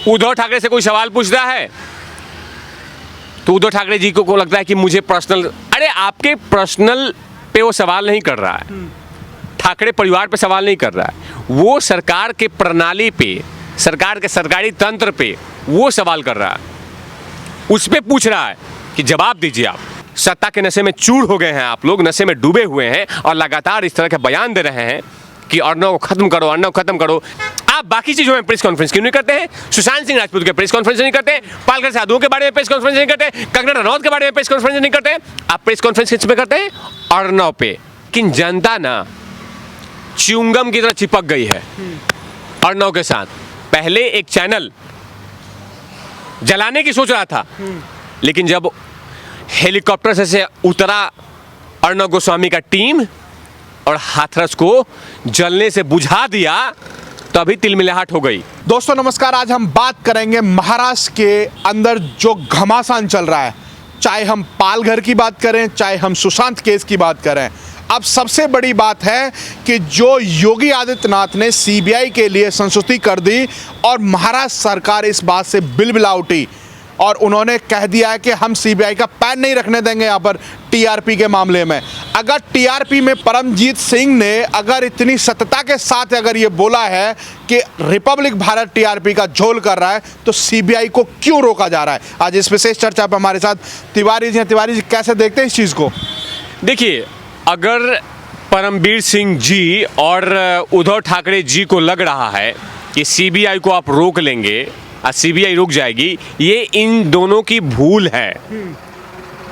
उद्धव ठाकरे से कोई सवाल पूछ रहा है तो उद्धव ठाकरे जी को लगता है कि मुझे पर्सनल, अरे आपके पर्सनल पे वो सवाल नहीं कर रहा है, ठाकरे परिवार पे सवाल नहीं कर रहा है, वो सरकार के प्रणाली पे, सरकार के सरकारी तंत्र पे वो सवाल कर रहा है, उस पे पूछ रहा है कि जवाब दीजिए। आप सत्ता के नशे में चूर हो गए हैं, आप लोग नशे में डूबे हुए हैं और लगातार इस तरह के बयान दे रहे हैं कि अर्नव को खत्म करो, अर्नव खत्म करो। आप बाकी चीजों में प्रेस कॉन्फ्रेंस क्यों नहीं करते हैं? सुशांत सिंह राजपूत के प्रेस कॉन्फ्रेंस नहीं करते, पालघर साधुओं के बारे में प्रेस कॉन्फ्रेंस नहीं करते, कंगना रनौत के बारे में प्रेस कॉन्फ्रेंस नहीं करते। आप प्रेस कॉन्फ्रेंस किस पे करते हैं? अर्नव पे। लेकिन जनता ना च्युइंगम की तरह चिपक गई है अर्नव के साथ। पहले एक चैनल जलाने की सोच रहा था, लेकिन जब हेलीकॉप्टर से उतरा अर्नव गोस्वामी का टीम और हाथरस को जलने से बुझा दिया, तो अभी तिलमिलाहट हो गई। दोस्तों नमस्कार, आज हम बात करेंगे महाराष्ट्र के अंदर जो घमासान चल रहा है। चाहे हम पालघर की बात करें, चाहे हम सुशांत केस की बात करें, अब सबसे बड़ी बात है कि जो योगी आदित्यनाथ ने सीबीआई के लिए संस्तुति कर दी और महाराष्ट्र सरकार इस बात से बिलबिला उठी और उन्होंने कह दिया है कि हम सीबीआई का पैन नहीं रखने देंगे यहाँ पर टीआरपी के मामले में। अगर टीआरपी में परमजीत सिंह ने अगर इतनी सत्यता के साथ अगर ये बोला है कि रिपब्लिक भारत टीआरपी का झोल कर रहा है, तो सीबीआई को क्यों रोका जा रहा है? आज इस विशेष चर्चा पर हमारे साथ तिवारी जी हैं। तिवारी जी, कैसे देखते हैं इस चीज़ को? देखिए, अगर परमवीर सिंह जी और उद्धव ठाकरे जी को लग रहा है कि सीबीआई को आप रोक लेंगे और सीबीआई रुक जाएगी, ये इन दोनों की भूल है।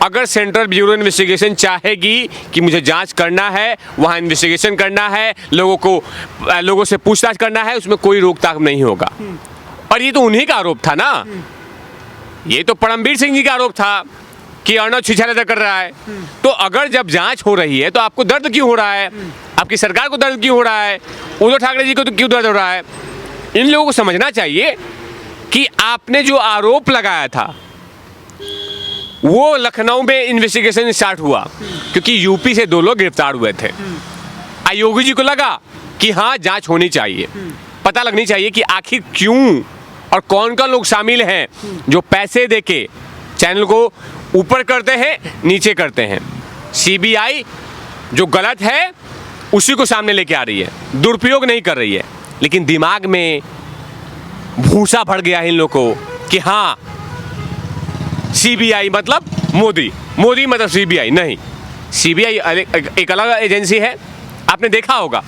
अगर सेंट्रल ब्यूरो इन्वेस्टिगेशन चाहेगी कि मुझे जांच करना है, वहाँ इन्वेस्टिगेशन करना है, लोगों से पूछताछ करना है, उसमें कोई रोकथाम नहीं होगा। और ये तो उन्हीं का आरोप था ना, ये तो परमवीर सिंह जी का आरोप था कि अर्नव छीछालेदर कर रहा है। तो अगर जब जांच हो रही है तो आपको दर्द क्यों हो रहा है? आपकी सरकार को दर्द क्यों हो रहा है? उद्धव ठाकरे जी को तो क्यों दर्द हो रहा है? इन लोगों को समझना चाहिए कि आपने जो आरोप लगाया था वो लखनऊ में इन्वेस्टिगेशन स्टार्ट हुआ क्योंकि यूपी से 2 लोग गिरफ्तार हुए थे। योगी जी को लगा कि हाँ, जांच होनी चाहिए, पता लगनी चाहिए कि आखिर क्यों और कौन कौन लोग शामिल हैं जो पैसे देके चैनल को ऊपर करते हैं, नीचे करते हैं। सीबीआई जो गलत है उसी को सामने लेके आ रही है, दुरुपयोग नहीं कर रही है। लेकिन दिमाग में भूसा भर गया है इन लोगों को कि हाँ, सीबीआई मतलब मोदी, मोदी मतलब सीबीआई। नहीं, सीबीआई एक अलग एजेंसी है। आपने देखा होगा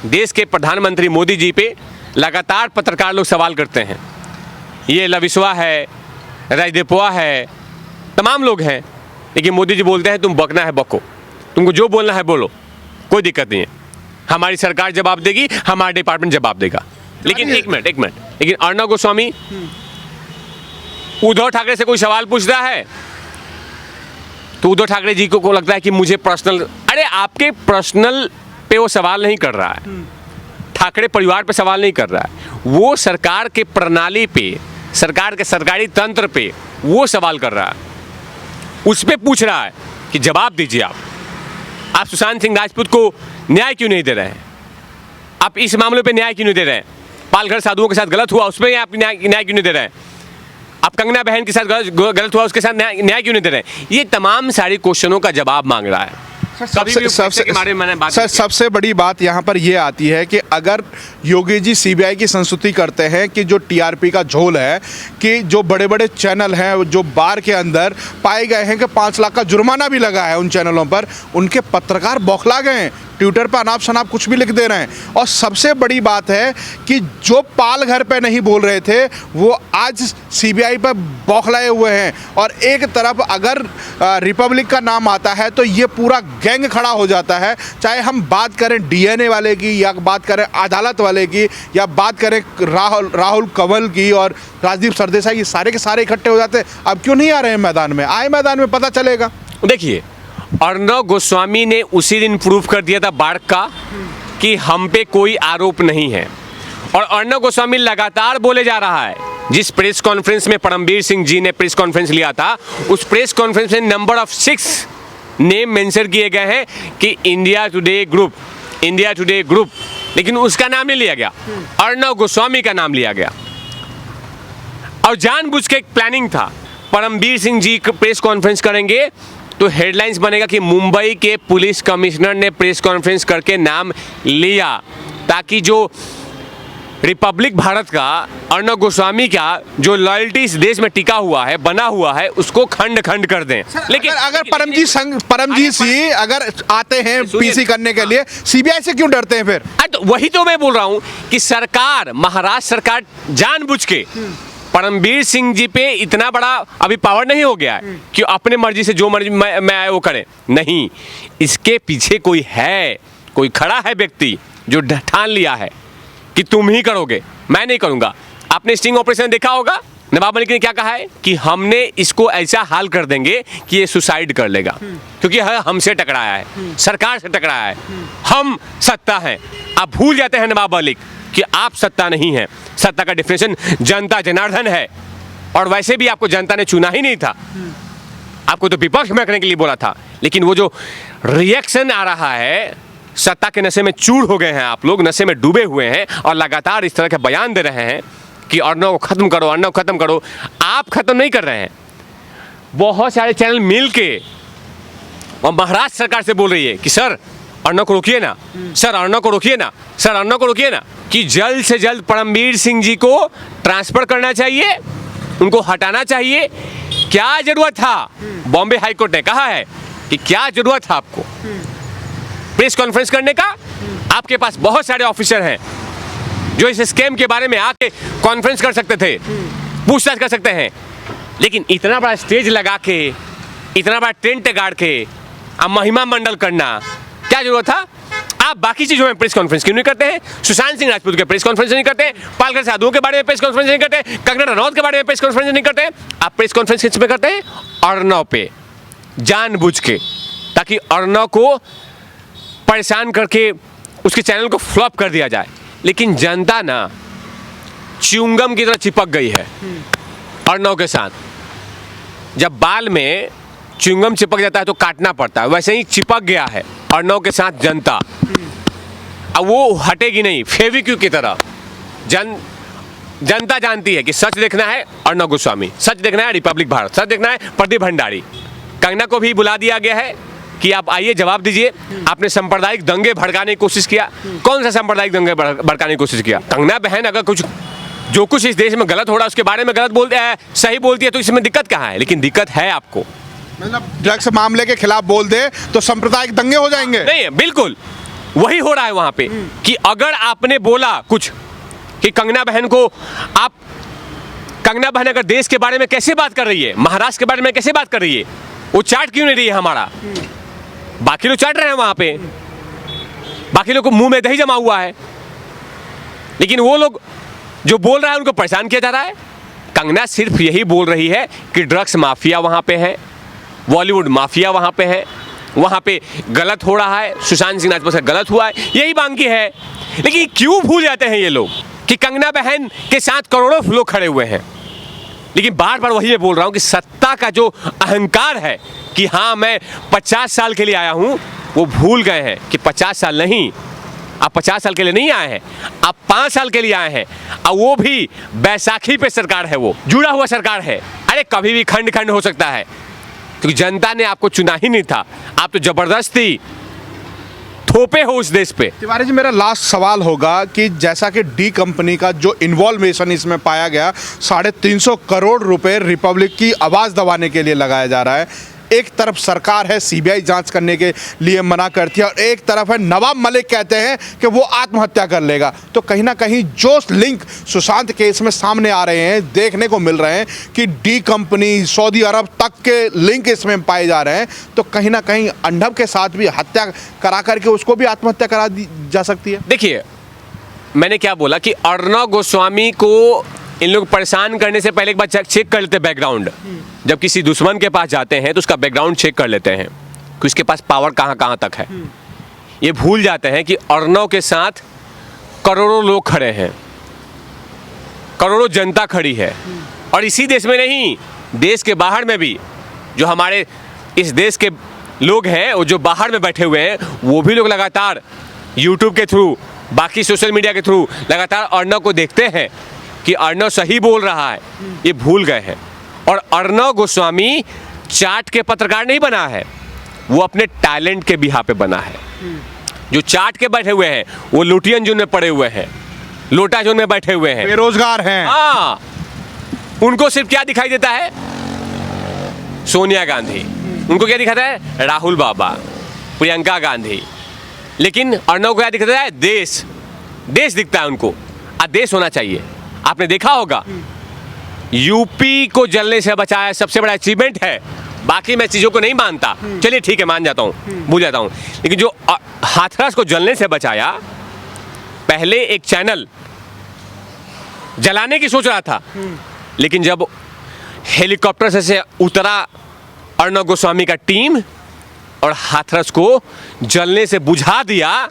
देश के प्रधानमंत्री मोदी जी पे लगातार पत्रकार लोग सवाल करते हैं। ये लविश्वा है, राजदेपुआ है, तमाम लोग हैं, लेकिन मोदी जी बोलते हैं तुम बकना है बको, तुमको जो बोलना है बोलो, कोई दिक्कत नहीं है, हमारी सरकार जवाब देगी, हमारा डिपार्टमेंट जवाब देगा। लेकिन एक मिनट, लेकिन अर्नव गोस्वामी उद्धव ठाकरे से कोई सवाल पूछ रहा है तो उद्धव ठाकरे जी को लगता है कि मुझे पर्सनल, अरे आपके पर्सनल पे वो सवाल नहीं कर रहा है, ठाकरे परिवार पे सवाल नहीं कर रहा है, वो सरकार के प्रणाली पे, सरकार के सरकारी तंत्र पे वो सवाल कर रहा है, उस पे पूछ रहा है कि जवाब दीजिए। आप सुशांत सिंह राजपूत को न्याय क्यों नहीं दे रहे हैं? आप इस मामले पे न्याय क्यों नहीं दे रहे हैं? पालघर साधुओं के साथ गलत हुआ, उसमें आप न्याय क्यों नहीं दे रहे हैं? आप कंगना बहन के साथ गलत हुआ, उसके साथ न्याय क्यों नहीं दे रहे हैं? ये तमाम सारी क्वेश्चनों का जवाब मांग रहा है। सबसे बड़ी बात यहाँ पर यह आती है कि अगर योगी जी सीबीआई की संस्तुति करते हैं कि जो टीआरपी का झोल है, कि जो बड़े बड़े चैनल हैं जो बार के अंदर पाए गए हैं कि 5 लाख का जुर्माना भी लगा है उन चैनलों पर, उनके पत्रकार बौखला गए हैं, ट्विटर पर अनाप शनाप कुछ भी लिख दे रहे हैं। और सबसे बड़ी बात है कि जो पालघर पे नहीं बोल रहे थे वो आज सीबीआई पर बौखलाए हुए हैं। और एक तरफ अगर रिपब्लिक का नाम आता है तो ये पूरा गैंग खड़ा हो जाता है। चाहे हम बात करें डीएनए वाले की, या बात करें अदालत वाले की, या बात करें राहुल कंवल की और राजदीप सरदेसाई, ये सारे के सारे इकट्ठे हो जाते हैं। अब क्यों नहीं आ रहे हैं मैदान में? आए मैदान में, पता चलेगा। देखिए, अर्नव गोस्वामी ने उसी दिन प्रूफ कर दिया था बाढ़ का कि हम पे कोई आरोप नहीं है, और अर्नव गोस्वामी लगातार बोले जा रहा है। जिस प्रेस कॉन्फ्रेंस में परमवीर सिंह जी ने प्रेस कॉन्फ्रेंस लिया था, उस प्रेस कॉन्फ्रेंस में नंबर ऑफ 6 नेम मेंशन किए गए हैं कि इंडिया टुडे ग्रुप, लेकिन उसका नाम नहीं लिया गया, अर्नव गोस्वामी का नाम लिया गया। और जानबूझ के एक प्लानिंग था। परमबीर सिंह जी प्रेस कॉन्फ्रेंस करेंगे तो हेडलाइंस बनेगा कि मुंबई के पुलिस कमिश्नर ने प्रेस कॉन्फ्रेंस करके नाम लिया, ताकि जो रिपब्लिक भारत का अर्णव गोस्वामी का जो लॉयल्टी इस देश में टिका हुआ है, बना हुआ है, उसको खंड खंड कर दें। लेकिन अगर परमजीत सिंह अगर आते हैं पीसी करने के लिए, सीबीआई से क्यों डरते हैं फिर? तो वही तो मैं बोल रहा हूं कि सरकार, महाराष्ट्र सरकार जानबूझ के परमबीर सिंह जी पे इतना बड़ा अभी पावर नहीं हो गया है कि अपने मर्जी से जो मर्जी मैं आए वो करे। नहीं, इसके पीछे कोई है, कोई खड़ा है व्यक्ति जो ठान लिया है कि तुम ही करोगे, मैं नहीं करूंगा। आपने स्टिंग ऑपरेशन देखा होगा, नवाब मलिक ने क्या कहा है कि हमने इसको ऐसा हाल कर देंगे कि ये सुसाइड कर लेगा, क्योंकि हमसे टकराया है, सरकार से टकराया है, हम सत्ता हैं। आप भूल जाते हैं नवाब मलिक कि आप सत्ता नहीं है, सत्ता का डिफिनेशन जनता जनार्दन है। और वैसे भी आपको जनता ने चुना ही नहीं था, आपको तो विपक्ष में रखने के लिए बोला था। लेकिन वो जो रिएक्शन आ रहा है, सत्ता के नशे में चूर हो गए हैं आप लोग, नशे में डूबे हुए हैं और लगातार इस तरह के बयान दे रहे हैं कि अर्णव को खत्म करो, अर्णव खत्म करो। आप खत्म नहीं कर रहे हैं, बहुत सारे चैनल मिल के और महाराष्ट्र सरकार से बोल रही है कि सर अर्णव को रोकिए ना, सर अर्णव को रोकिए ना, सर अर्णव को रोकिए ना, कि जल्द से जल्द परमबीर सिंह जी को ट्रांसफर करना चाहिए, उनको हटाना चाहिए। क्या जरूरत था? बॉम्बे हाईकोर्ट ने कहा है कि क्या जरूरत था आपको प्रेस कॉन्फ्रेंस करने का? आपके पास बहुत सारे ऑफिसर हैं जो इस स्कैम के बारे में आके कॉन्फ्रेंस कर सकते थे, पूछताछ कर सकते हैं। लेकिन इतना बड़ा स्टेज लगा के, इतना बड़ा टेंट गाड़ के अब महिमा मंडल करना, क्या जरूरत था? आप बाकी चीजों में प्रेस कॉन्फ्रेंस क्यों नहीं करते हैं? सुशांत सिंह राजपूत के प्रेस कॉन्फ्रेंस नहीं करते, पालघर साधुओं के बारे में प्रेस कॉन्फ्रेंस नहीं करते, कंगना रनौत के बारे में प्रेस कॉन्फ्रेंस नहीं करते। आप प्रेस कॉन्फ्रेंस किस पे करते हैं? अर्णव पे, जानबूझ के, ताकि अर्णव को परेशान करके उसके चैनल को फ्लॉप कर दिया जाए। लेकिन जनता ना च्युइंगम की तरह चिपक गई है अर्णव के साथ। जब बाल में च्युइंगम चिपक जाता है तो काटना पड़ता है, वैसे ही चिपक गया है अर्णव के साथ जनता। अब वो हटेगी नहीं, फेविक्विक की तरह। जनता जानती है कि सच देखना है अर्णव गोस्वामी, सच देखना है रिपब्लिक भारत, सच देखना है प्रदीप भंडारी। कंगना को भी बुला दिया गया है कि आप आइए, जवाब दीजिए। आपने सांप्रदायिक दंगे भड़काने की कोशिश किया, कौन सा सांप्रदायिक दंगे भड़काने की कोशिश किया? कंगना बहन अगर कुछ जो कुछ इस देश में गलत हो रहा है उसके बारे में गलत बोलते हैं, सही बोलती है, तो इसमें दिक्कत कहाँ है? लेकिन दिक्कत है आपको, मतलब ड्रग्स मामले के खिलाफ बोल दे तो सांप्रदायिक दंगे हो जाएंगे। नहीं, बिल्कुल वही हो रहा है वहां पे कि अगर आपने बोला कुछ कि कंगना बहन को आप, कंगना बहन अगर देश के बारे में कैसे बात कर रही है, महाराष्ट्र के बारे में कैसे बात कर रही है, वो चाट क्यों नहीं रही है हमारा? बाकी लोग चाट रहे हैं वहां पे, बाकी लोग को मुंह में दही जमा हुआ है, लेकिन वो लोग जो बोल रहा है उनको परेशान किया जा रहा है। कंगना सिर्फ यही बोल रही है कि ड्रग्स माफिया वहां पे है, बॉलीवुड माफिया वहां पे है, वहां पे गलत हो रहा है, सुशांत सिंह राजपूत से गलत हुआ है, यही बाकी है। लेकिन क्यों भूल जाते हैं ये लोग कि कंगना बहन के साथ करोड़ों लोग खड़े हुए हैं। लेकिन बार बार वही मैं बोल रहा हूं कि सत्ता का जो अहंकार है कि हाँ मैं 50 साल के लिए आया हूं, वो भूल गए हैं कि 50 साल नहीं, आप 50 साल के लिए नहीं आए हैं, आप 5 साल के लिए आए हैं। और वो भी बैसाखी पे सरकार है, वो जुड़ा हुआ सरकार है। अरे कभी भी खंड खंड हो सकता है, क्योंकि जनता ने आपको चुना ही नहीं था, आप तो जबरदस्ती थोपे हो उस देश पे। तिवारी जी, मेरा लास्ट सवाल होगा कि जैसा कि डी कंपनी का जो इन्वॉल्वेशन इसमें पाया गया, 350 करोड़ रुपए रिपब्लिक की आवाज़ दबाने के लिए लगाया जा रहा है। एक तरफ सरकार है, सीबीआई जांच करने के लिए मना करती है, और एक तरफ है नवाब मलिक कहते हैं कि वो आत्महत्या कर लेगा। तो कहीं ना कहीं जो लिंक सुशांत केस में सामने आ रहे हैं, देखने को मिल रहे हैं कि डी कंपनी, सऊदी अरब तक के लिंक इसमें पाए जा रहे हैं, तो कहीं ना कहीं अर्णव के साथ भी हत्या करा करके उसको भी आत्महत्या करा दी जा सकती है। देखिए, मैंने क्या बोला कि अर्णव गोस्वामी को इन लोग परेशान करने से पहले एक बार चेक कर लेते हैं बैकग्राउंड। जब किसी दुश्मन के पास जाते हैं तो उसका बैकग्राउंड चेक कर लेते हैं कि उसके पास पावर कहाँ कहाँ तक है। ये भूल जाते हैं कि अर्णव के साथ करोड़ों लोग खड़े हैं, करोड़ों जनता खड़ी है, और इसी देश में नहीं, देश के बाहर में भी जो हमारे इस देश के लोग हैं, वो जो बाहर में बैठे हुए हैं, वो भी लोग लगातार यूट्यूब के थ्रू, बाकी सोशल मीडिया के थ्रू लगातार अर्णव को देखते हैं कि अर्णव सही बोल रहा है, ये भूल गए हैं। और अर्णव गोस्वामी चाट के पत्रकार नहीं बना है, वो अपने टैलेंट के बिहा पे बना है। जो चाट के बैठे हुए हैं वो लुटियन जोन में पड़े हुए हैं, लोटा जोन में बैठे हुए हैं, बेरोजगार हैं। हाँ, उनको सिर्फ क्या दिखाई देता है? सोनिया गांधी। उनको क्या दिखाता है? राहुल बाबा, प्रियंका गांधी। लेकिन अर्णव को क्या दिखता है? देश, देश दिखता है उनको। देश होना चाहिए। आपने देखा होगा यूपी को जलने से बचाया सबसे बड़ा अचीवमेंट है। बाकी मैं चीज़ों को नहीं मानता, चलिए ठीक है, मान जाता हूँ, भूल जाता हूँ, लेकिन जो हाथरस को जलने से बचाया, पहले एक चैनल जलाने की सोच रहा था, लेकिन जब हेलीकॉप्टर से उतरा अर्णव गोस्वामी का टीम और हाथरस को जलने से बुझा दिया,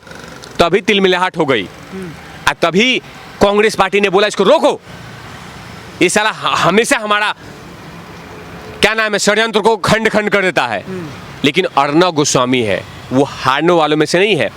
तभी तिलमिलाहट हो गई। और तभी कांग्रेस पार्टी ने बोला इसको रोको, ये साला हमेशा हमारा क्या नाम है षड्यंत्र को खंड खंड कर देता है। लेकिन अर्णव गोस्वामी है, वो हारने वालों में से नहीं है,